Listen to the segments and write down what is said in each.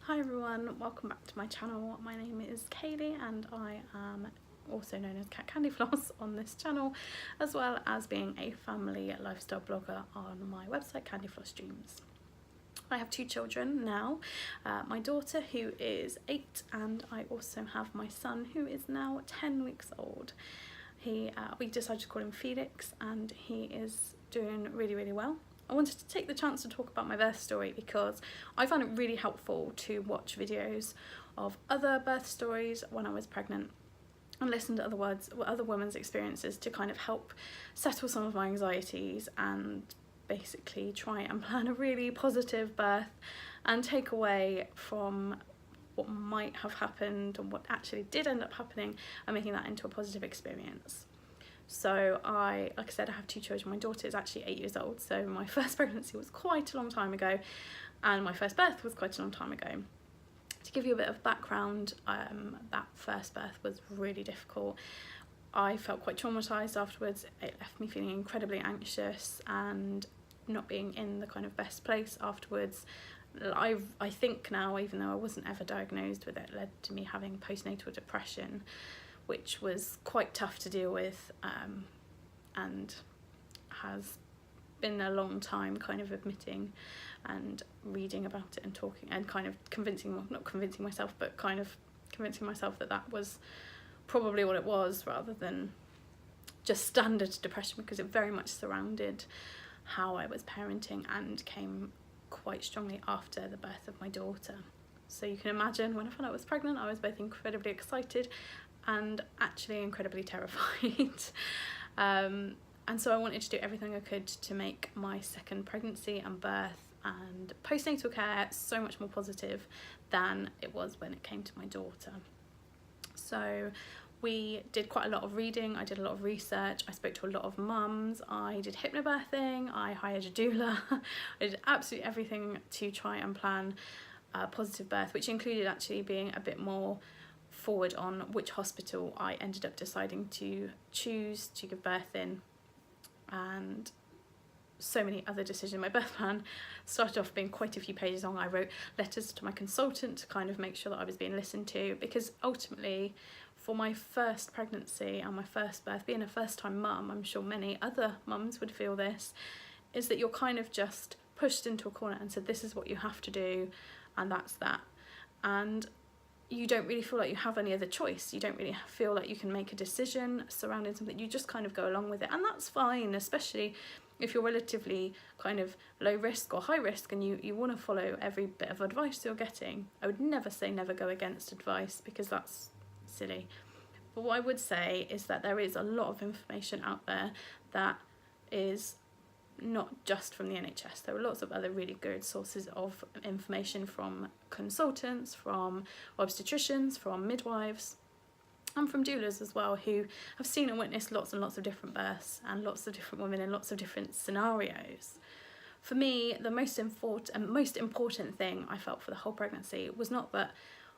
Hi everyone, welcome back to my channel. My name is Kaylee and I am also known as Cat Candy Floss on this channel, as well as being a family lifestyle blogger on my website Candy Floss Dreams. I have two children now, my daughter who is 8 and I also have my son who is now 10 weeks old. We decided to call him Felix and he is doing really well. I wanted to take the chance to talk about my birth story because I found it really helpful to watch videos of other birth stories when I was pregnant and listen to other women's experiences to kind of help settle some of my anxieties and basically try and plan a really positive birth and take away from what might have happened and what actually did end up happening and making that into a positive experience. So like I said, I have two children. My daughter is actually 8 years old, so my first pregnancy was quite a long time ago and my first birth was quite a long time ago. To give you a bit of background, that first birth was really difficult. I felt quite traumatised afterwards. It left me feeling incredibly anxious and not being in the kind of best place afterwards. I think now, even though I wasn't ever diagnosed with it, led to me having postnatal depression, which was quite tough to deal with and has been a long time kind of admitting and reading about it and talking and kind of not convincing myself, but kind of convincing myself that that was probably what it was rather than just standard depression, because it very much surrounded how I was parenting and came quite strongly after the birth of my daughter. So you can imagine when I found out I was pregnant, I was both incredibly excited and actually incredibly terrified. And so I wanted to do everything I could to make my second pregnancy and birth and postnatal care so much more positive than it was when it came to my daughter. So we did quite a lot of reading, I did a lot of research, I spoke to a lot of mums, I did hypnobirthing, I hired a doula, I did absolutely everything to try and plan a positive birth, which included actually being a bit more forward on which hospital I ended up deciding to choose to give birth in, and so many other decisions. My birth plan started off being quite a few pages long. I wrote letters to my consultant to kind of make sure that I was being listened to, because ultimately for my first pregnancy and my first birth, being a first time mum, I'm sure many other mums would feel this, is that you're kind of just pushed into a corner and said this is what you have to do and that's that, and you don't really feel like you have any other choice. You don't really feel like you can make a decision surrounding something. You just kind of go along with it, and that's fine, especially if you're relatively kind of low risk or high risk and you want to follow every bit of advice you're getting. I would never say never go against advice, because that's silly. But what I would say is that there is a lot of information out there that is not just from the NHS. There are lots of other really good sources of information from consultants, from obstetricians, from midwives, and from doulas as well, who have seen and witnessed lots and lots of different births and lots of different women in lots of different scenarios. For me, the most important thing I felt for the whole pregnancy was not that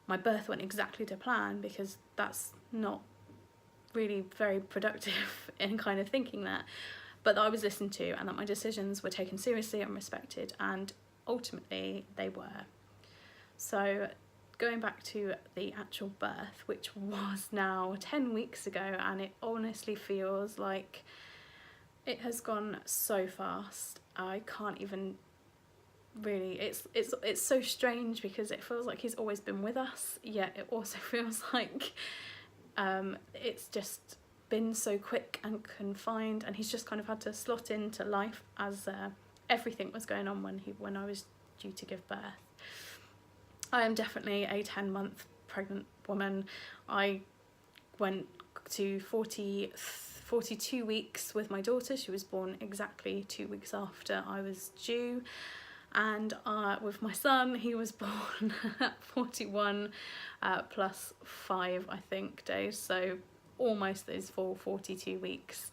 my birth went exactly to plan, because that's not really very productive in kind of thinking that, but that I was listened to and that my decisions were taken seriously and respected, and ultimately they were. So going back to the actual birth, which was now 10 weeks ago, and it honestly feels like it has gone so fast. I can't even really, it's so strange, because it feels like he's always been with us, yet it also feels like it's just been so quick and confined, and he's just kind of had to slot into life as everything was going on when I was due to give birth. I am definitely a 10-month pregnant woman. I went to 42 weeks with my daughter. She was born exactly 2 weeks after I was due, and with my son, he was born at 41 plus 5, I think, days, so almost those full 42 weeks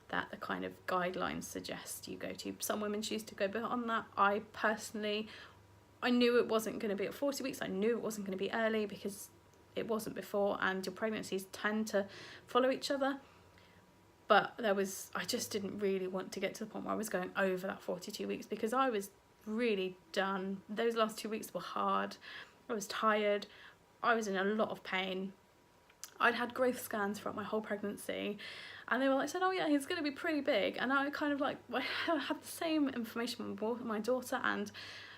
that the kind of guidelines suggest you go to. Some women choose to go beyond that. I personally, I knew it wasn't going to be at 40 weeks. I knew it wasn't going to be early, because it wasn't before, and your pregnancies tend to follow each other. But I just didn't really want to get to the point where I was going over that 42 weeks, because I was really done. Those last 2 weeks were hard. I was tired, I was in a lot of pain. I'd had growth scans throughout my whole pregnancy, and they were like, said, oh yeah, he's going to be pretty big. And I kind of like, I had the same information from my daughter, and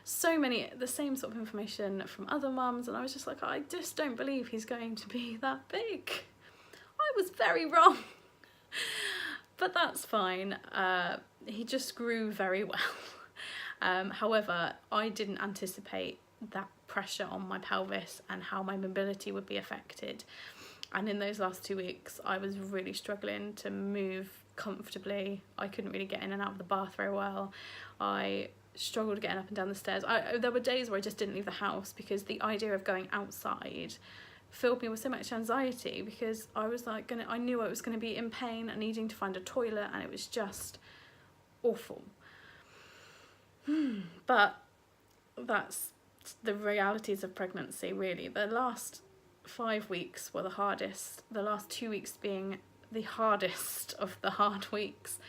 the same sort of information from other mums, and I was just like, I just don't believe he's going to be that big. I was very wrong. But that's fine. He just grew very well. However, I didn't anticipate that pressure on my pelvis and how my mobility would be affected. And in those last 2 weeks, I was really struggling to move comfortably. I couldn't really get in and out of the bath very well. I struggled getting up and down the stairs. There were days where I just didn't leave the house because the idea of going outside filled me with so much anxiety, because I was like I knew I was going to be in pain and needing to find a toilet, and it was just awful. But that's the realities of pregnancy, really. The last 5 weeks were the hardest, the last 2 weeks being the hardest of the hard weeks.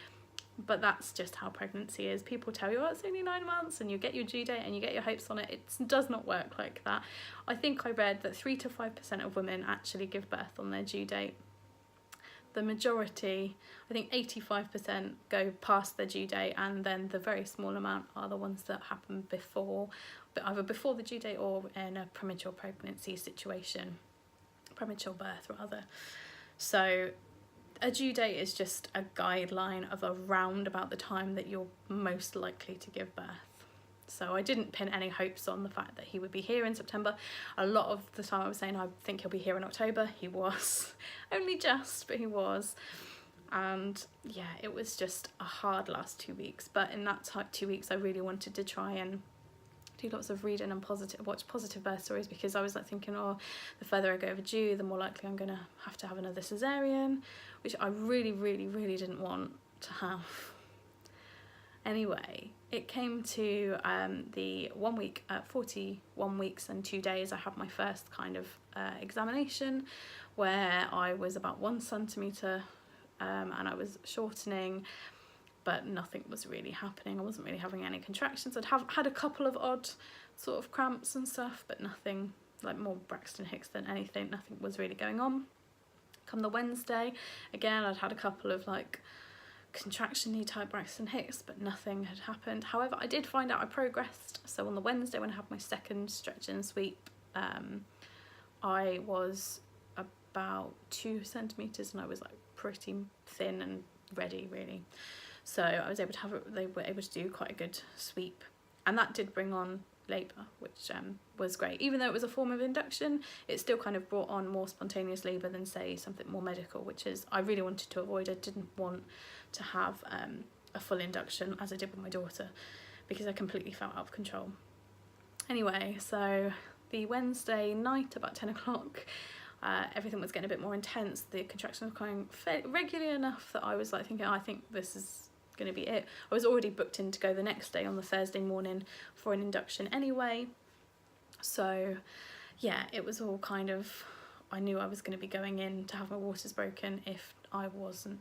But that's just how pregnancy is. People tell you, oh, it's only 9 months and you get your due date and you get your hopes on it. It does not work like that. I think I read that 3 to 5% of women actually give birth on their due date. The majority, I think 85%, go past their due date, and then the very small amount are the ones that happen before, but either before the due date or in a premature pregnancy situation, premature birth rather. So a due date is just a guideline of around about the time that you're most likely to give birth. So I didn't pin any hopes on the fact that he would be here in September. A lot of the time I was saying I think he'll be here in October. He was. Only just, but he was. And yeah, it was just a hard last 2 weeks. But in that 2 weeks, I really wanted to try and do lots of reading and watch positive birth stories, because I was like thinking, oh, the further I go overdue, the more likely I'm going to have another cesarean, which I really, really, really didn't want to have. Anyway, it came to the 1 week, 41 weeks and 2 days, I had my first kind of examination, where I was about 1 centimetre and I was shortening, but nothing was really happening. I wasn't really having any contractions. I'd had a couple of odd sort of cramps and stuff, but nothing, like more Braxton Hicks than anything. Nothing was really going on. Come the Wednesday, again, I'd had a couple of like contraction-y type Braxton Hicks, but nothing had happened. However, I did find out I progressed. So on the Wednesday, when I had my second stretch and sweep, I was about 2 centimetres and I was like pretty thin and ready, really. So I was able to they were able to do quite a good sweep, and that did bring on labour, which was great. Even though it was a form of induction, it still kind of brought on more spontaneous labour than, say, something more medical, which is I really wanted to avoid. I didn't want to have a full induction as I did with my daughter, because I completely felt out of control. Anyway, so the Wednesday night, about 10 o'clock, everything was getting a bit more intense. The contractions were coming regularly enough that I was like thinking, oh, I think this is going to be it. I was already booked in to go the next day on the Thursday morning for an induction anyway. So yeah, it was all kind of, I knew I was going to be going in to have my waters broken if I wasn't,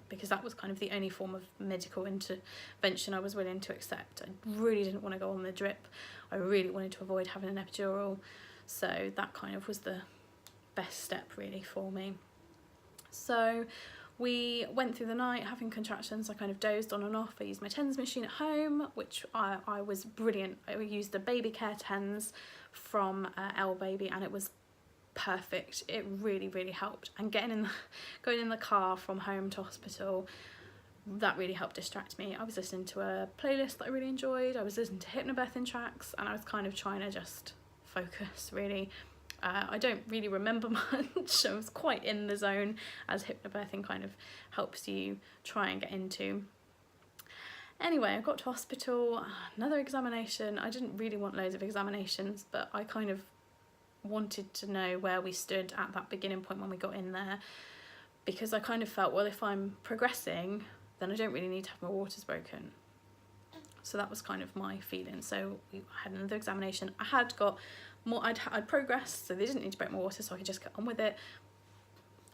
because that was kind of the only form of medical intervention I was willing to accept. I really didn't want to go on the drip. I really wanted to avoid having an epidural. So that kind of was the best step really for me. So we went through the night having contractions. I kind of dozed on and off. I used my TENS machine at home, which I was brilliant. I used the baby care TENS from L Baby, and it was perfect. It really, really helped. And going in the car from home to hospital, that really helped distract me. I was listening to a playlist that I really enjoyed. I was listening to hypnobirthing tracks, and I was kind of trying to just focus, really. I don't really remember much. I was quite in the zone, as hypnobirthing kind of helps you try and get into. Anyway, I got to hospital, another examination. I didn't really want loads of examinations, but I kind of wanted to know where we stood at that beginning point when we got in there, because I kind of felt, well, if I'm progressing, then I don't really need to have my waters broken. So that was kind of my feeling. So we had another examination. I had got more, I'd progressed, so they didn't need to break my water, so I could just get on with it.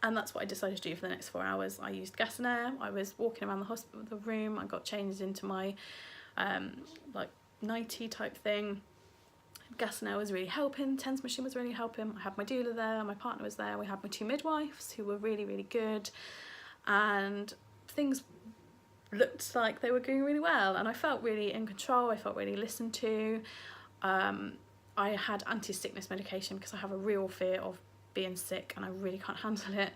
And that's what I decided to do for the next 4 hours. I used gas and air. I was walking around the room. I got changed into my like nightie type thing. Gas and air was really helping, TENS machine was really helping. I had my doula there, my partner was there, we had my 2 midwives who were really, really good, and things looked like they were going really well, and I felt really in control, I felt really listened to. I had anti-sickness medication because I have a real fear of being sick and I really can't handle it.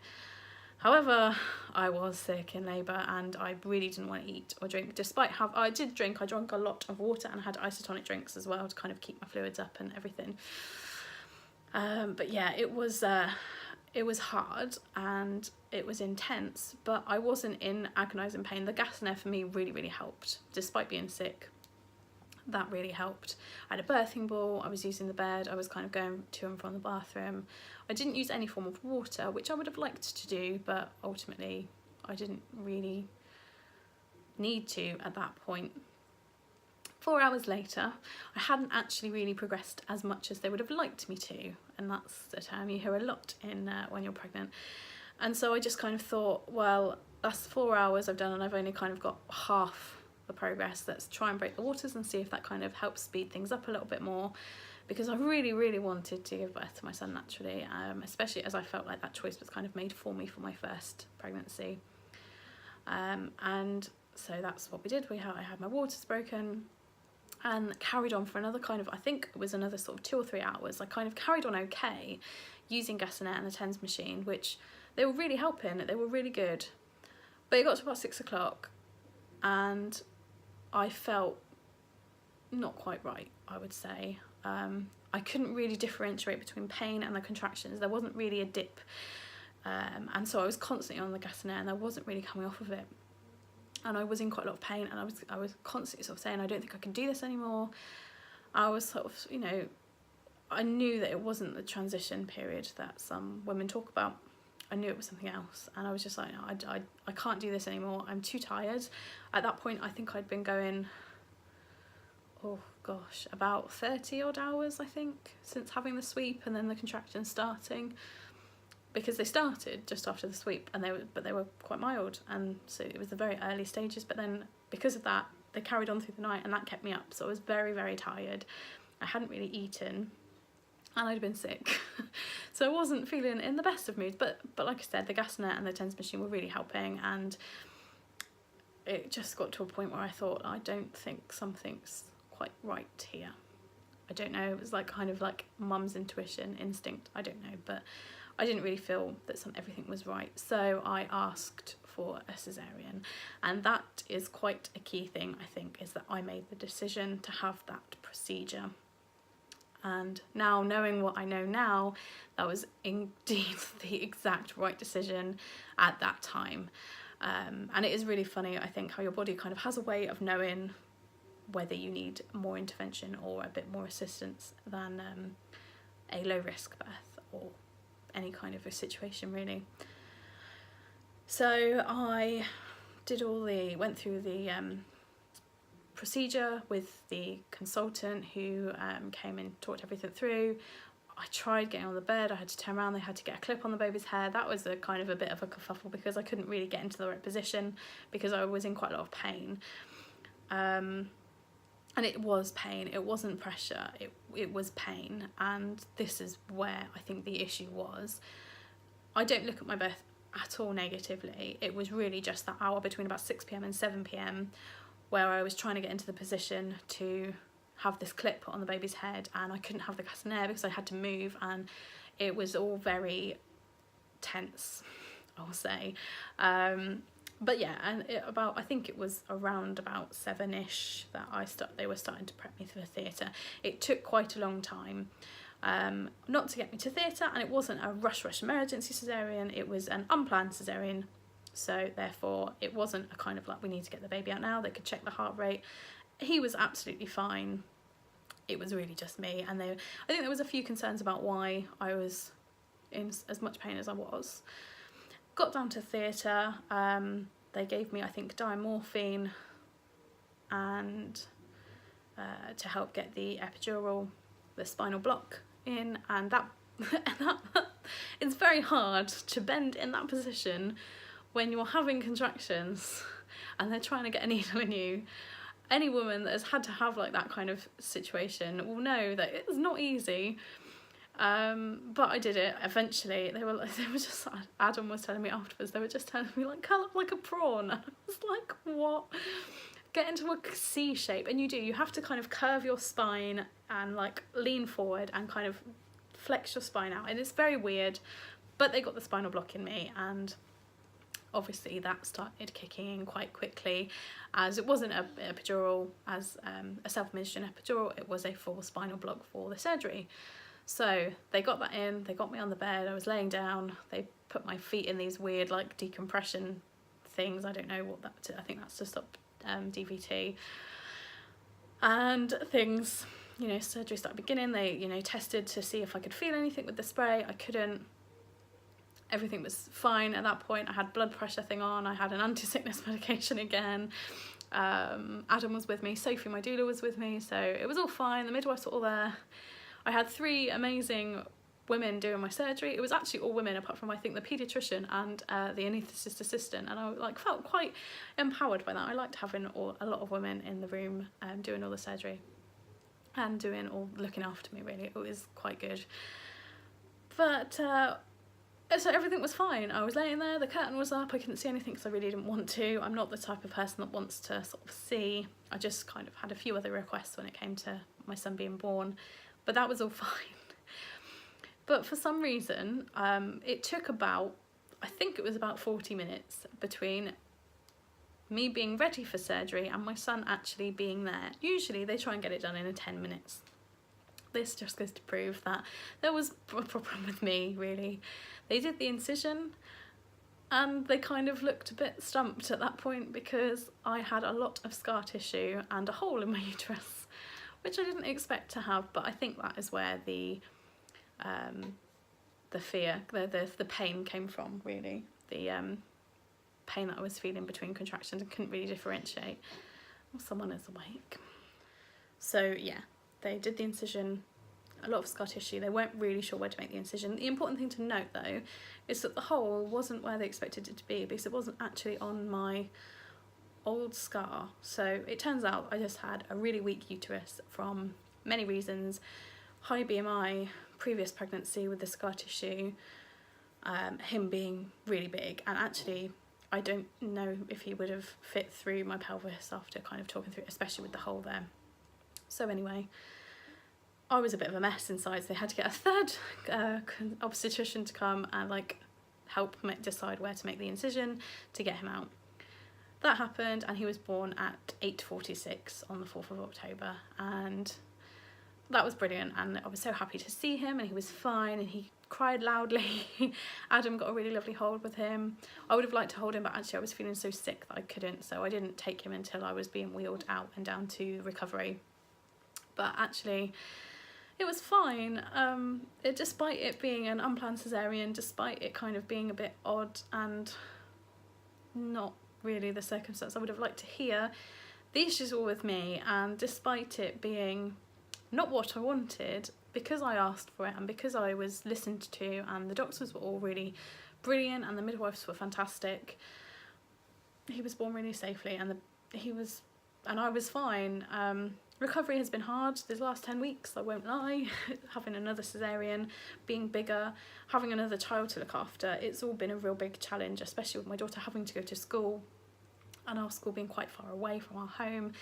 However, I was sick in labour and I really didn't want to eat or drink, despite I drank a lot of water and had isotonic drinks as well to kind of keep my fluids up and everything. But yeah, it was hard and it was intense, but I wasn't in agonising pain. The gas and air for me really, really helped, despite being sick. That really helped. I had a birthing ball, I was using the bed, I was kind of going to and from the bathroom. I didn't use any form of water, which I would have liked to do, but ultimately I didn't really need to at that point. 4 hours later, I hadn't actually really progressed as much as they would have liked me to, and that's a term you hear a lot in when you're pregnant. And so I just kind of thought, well, that's 4 hours I've done and I've only kind of got half the progress. Let's try and break the waters and see if that kind of helps speed things up a little bit more, because I really, really wanted to give birth to my son naturally, especially as I felt like that choice was kind of made for me for my first pregnancy. And so that's what we did. I had my waters broken and carried on for another kind of, I think it was another sort of 2 or 3 hours. I kind of carried on okay using gas and air and the TENS machine, which they were really helping, they were really good. But it got to about 6 o'clock and I felt not quite right, I would say. I couldn't really differentiate between pain and the contractions. There wasn't really a dip. And so I was constantly on the gas and air and I wasn't really coming off of it. And I was in quite a lot of pain and I was constantly sort of saying, I don't think I can do this anymore. I was sort of, you know, I knew that it wasn't the transition period that some women talk about. I knew it was something else, and I was just like, no, I can't do this anymore. I'm too tired. At that point, I think I'd been going, oh gosh, about 30 odd hours, I think, since having the sweep and then the contractions starting, because they started just after the sweep, and they were quite mild, and so it was the very early stages. But then because of that, they carried on through the night, and that kept me up. So I was very, very tired. I hadn't really eaten. And I'd been sick, so I wasn't feeling in the best of moods, but like I said, the gas net and the TENS machine were really helping, and it just got to a point where I thought, I don't think something's quite right here. I don't know, it was like kind of like mum's intuition, instinct, I don't know, but I didn't really feel that everything was right, so I asked for a cesarean, and that is quite a key thing, I think, is that I made the decision to have that procedure. And now, knowing what I know now, that was indeed the exact right decision at that time. And it is really funny, I think, how your body kind of has a way of knowing whether you need more intervention or a bit more assistance than a low risk birth or any kind of a situation, really. So I went through the procedure with the consultant who came and talked everything through. I tried getting on the bed, I had to turn around, they had to get a clip on the baby's hair. That was a kind of a bit of a kerfuffle because I couldn't really get into the right position because I was in quite a lot of pain. And it was pain, it wasn't pressure, it was pain. And this is where I think the issue was. I don't look at my birth at all negatively. It was really just that hour between about 6 p.m. and 7 p.m. where I was trying to get into the position to have this clip put on the baby's head, and I couldn't have the gas and air because I had to move, and it was all very tense, I'll say. But yeah, and I think it was around about 7ish that they were starting to prep me for the theatre. It took quite a long time, not to get me to theatre, and it wasn't a rush emergency cesarean, it was an unplanned cesarean. So therefore it wasn't a kind of like, we need to get the baby out now. They could check the heart rate. He was absolutely fine. It was really just me. And I think there was a few concerns about why I was in as much pain as I was. Got down to theatre. They gave me, I think, diamorphine and to help get the epidural, the spinal block in. And that it's very hard to bend in that position when you're having contractions and they're trying to get a needle in you, any woman that has had to have like that kind of situation will know that it's not easy. But I did it eventually. They were just, Adam was telling me afterwards, they were just telling me like, curl up like a prawn. And I was like, what? Get into a C shape. And you have to kind of curve your spine and like lean forward and kind of flex your spine out. And it's very weird, but they got the spinal block in me, and obviously that started kicking in quite quickly, as it wasn't a epidural, as a self-administered epidural, it was a full spinal block for the surgery. So they got that in, they got me on the bed, I was laying down, they put my feet in these weird like decompression things, I don't know what that, I think that's to stop DVT, and things, you know, surgery started beginning. They, you know, tested to see if I could feel anything with the spray. I couldn't. Everything was fine at that point. I had blood pressure thing on, I had an anti-sickness medication again. Adam was with me, Sophie, my doula, was with me, so it was all fine. The midwives were all there. I had 3 amazing women doing my surgery. It was actually all women apart from I think the paediatrician and the anaesthetist assistant, and I like felt quite empowered by that. I liked having a lot of women in the room doing all the surgery and looking after me, really. It was quite good. But so everything was fine. I was laying there, the curtain was up, I couldn't see anything because I really didn't want to. I'm not the type of person that wants to sort of see. I just kind of had a few other requests when it came to my son being born, but that was all fine. But for some reason, it took about, I think it was about 40 minutes between me being ready for surgery and my son actually being there. Usually they try and get it done in 10 minutes. This just goes to prove that there was a problem with me, really. They did the incision and they kind of looked a bit stumped at that point because I had a lot of scar tissue and a hole in my uterus, which I didn't expect to have, but I think that is where the fear, the pain came from, really. The pain that I was feeling between contractions and couldn't really differentiate. Oh, someone is awake. So yeah, they did the incision, a lot of scar tissue. They weren't really sure where to make the incision. The important thing to note though is that the hole wasn't where they expected it to be, because it wasn't actually on my old scar. So it turns out I just had a really weak uterus from many reasons: high BMI, previous pregnancy with the scar tissue, him being really big, and actually I don't know if he would have fit through my pelvis after kind of talking through it, especially with the hole there. So anyway, I was a bit of a mess inside, so they had to get a third obstetrician to come and like help decide where to make the incision to get him out. That happened, and he was born at 8:46 on the 4th of October, and that was brilliant, and I was so happy to see him, and he was fine, and he cried loudly. Adam got a really lovely hold with him. I would have liked to hold him, but actually I was feeling so sick that I couldn't, so I didn't take him until I was being wheeled out and down to recovery. But actually it was fine. Despite it being an unplanned cesarean, despite it kind of being a bit odd and not really the circumstance I would have liked to hear, the issues were with me, and despite it being not what I wanted, because I asked for it and because I was listened to and the doctors were all really brilliant and the midwives were fantastic, he was born really safely, and I was fine. Recovery has been hard these last 10 weeks, I won't lie. Having another cesarean, being bigger, having another child to look after, it's all been a real big challenge, especially with my daughter having to go to school and our school being quite far away from our home,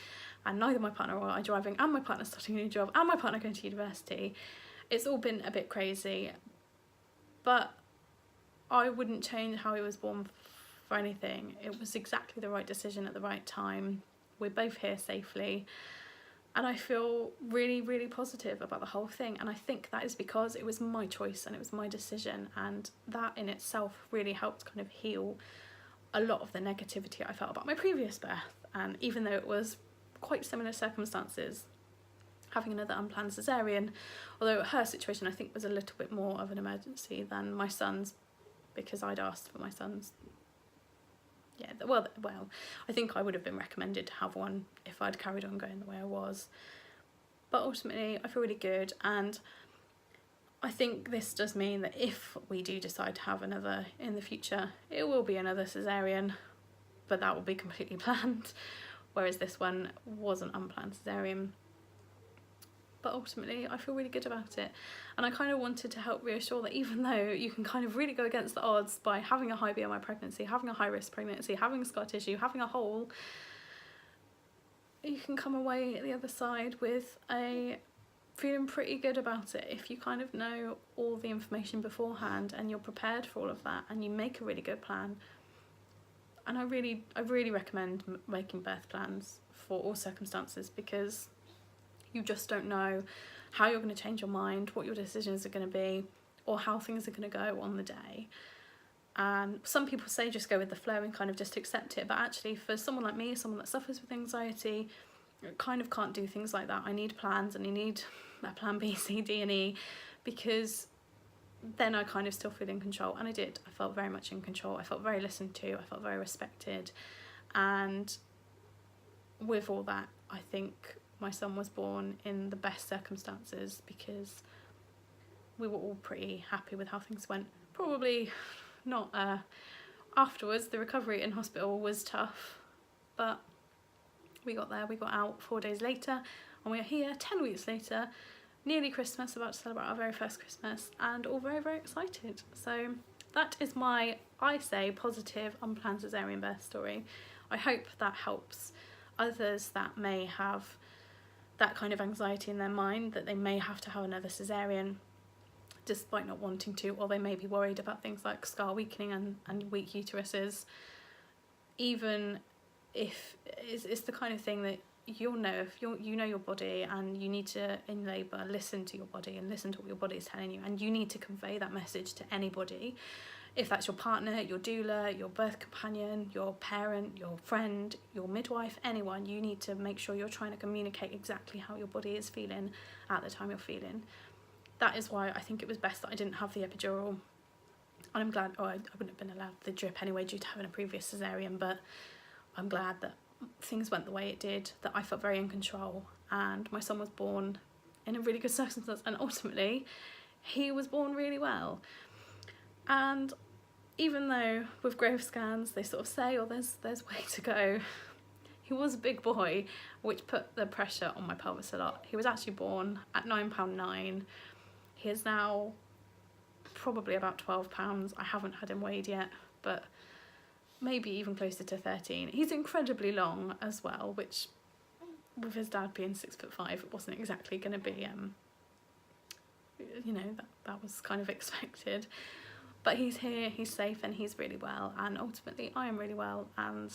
and neither my partner or I driving, and my partner starting a new job, and my partner going to university. It's all been a bit crazy, but I wouldn't change how he was born for anything. It was exactly the right decision at the right time. We're both here safely, and I feel really, really positive about the whole thing, and I think that is because it was my choice and it was my decision, and that in itself really helped kind of heal a lot of the negativity I felt about my previous birth. And even though it was quite similar circumstances, having another unplanned cesarean, although her situation I think was a little bit more of an emergency than my son's, because I'd asked for my son's. Yeah, well, I think I would have been recommended to have one if I'd carried on going the way I was. But ultimately, I feel really good, and I think this does mean that if we do decide to have another in the future, it will be another cesarean, but that will be completely planned. whereas this one was an unplanned cesarean. But ultimately I feel really good about it, and I kind of wanted to help reassure that even though you can kind of really go against the odds by having a high BMI pregnancy, having a high risk pregnancy, having scar tissue, having a hole, you can come away the other side with a feeling pretty good about it if you kind of know all the information beforehand and you're prepared for all of that and you make a really good plan. And I really recommend making birth plans for all circumstances, because you just don't know how you're going to change your mind, what your decisions are going to be, or how things are going to go on the day. And some people say just go with the flow and kind of just accept it, but actually for someone like me, someone that suffers with anxiety, I kind of can't do things like that. I need plans, and I need a plan B, C, D and E, because then I kind of still feel in control. And I did. I felt very much in control. I felt very listened to. I felt very respected. And with all that, I think my son was born in the best circumstances, because we were all pretty happy with how things went. Probably not afterwards. The recovery in hospital was tough, but we got there. We got out 4 days later, and we are here 10 weeks later, nearly Christmas, about to celebrate our very first Christmas, and all very, very excited. So that is my, I say, positive unplanned cesarean birth story. I hope that helps others that may have that kind of anxiety in their mind, that they may have to have another cesarean despite not wanting to, or they may be worried about things like scar weakening and weak uteruses. Even if it's the kind of thing that you'll know, if you know your body, and you need to, in labour, listen to your body and listen to what your body is telling you, and you need to convey that message to anybody. If that's your partner, your doula, your birth companion, your parent, your friend, your midwife, anyone, you need to make sure you're trying to communicate exactly how your body is feeling at the time you're feeling. That is why I think it was best that I didn't have the epidural. And I'm glad, I wouldn't have been allowed the drip anyway due to having a previous cesarean, but I'm glad that things went the way it did, that I felt very in control, and my son was born in a really good circumstance, and ultimately he was born really well. And even though with growth scans they sort of say, oh, there's way to go, he was a big boy, which put the pressure on my pelvis a lot. He was actually born at £9.9. He is now probably about 12 pounds. I haven't had him weighed yet, but maybe even closer to 13. He's incredibly long as well, which with his dad being 6'5", it wasn't exactly going to be, you know, that was kind of expected. But he's here, he's safe, and he's really well, and ultimately I am really well, and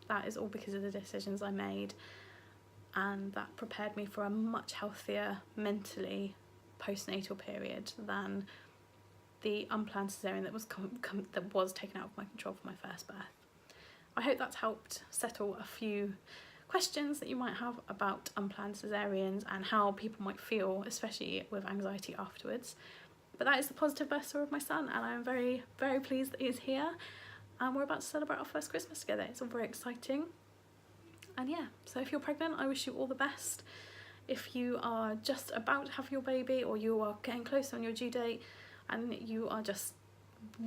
that is all because of the decisions I made, and that prepared me for a much healthier mentally postnatal period than the unplanned cesarean that was taken out of my control for my first birth. I hope that's helped settle a few questions that you might have about unplanned cesareans and how people might feel, especially with anxiety afterwards. But that is the positive birth story of my son, and I'm very, very pleased that he's here, and we're about to celebrate our first Christmas together. It's all very exciting. And yeah, so if you're pregnant, I wish you all the best. If you are just about to have your baby, or you are getting close on your due date and you are just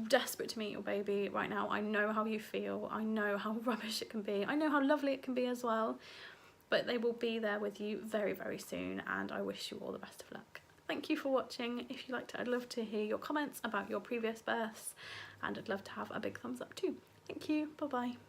desperate to meet your baby right now, I know how you feel. I know how rubbish it can be. I know how lovely it can be as well. But they will be there with you very, very soon, and I wish you all the best of luck. Thank you for watching. If you liked it, I'd love to hear your comments about your previous births, and I'd love to have a big thumbs up too. Thank you. Bye bye.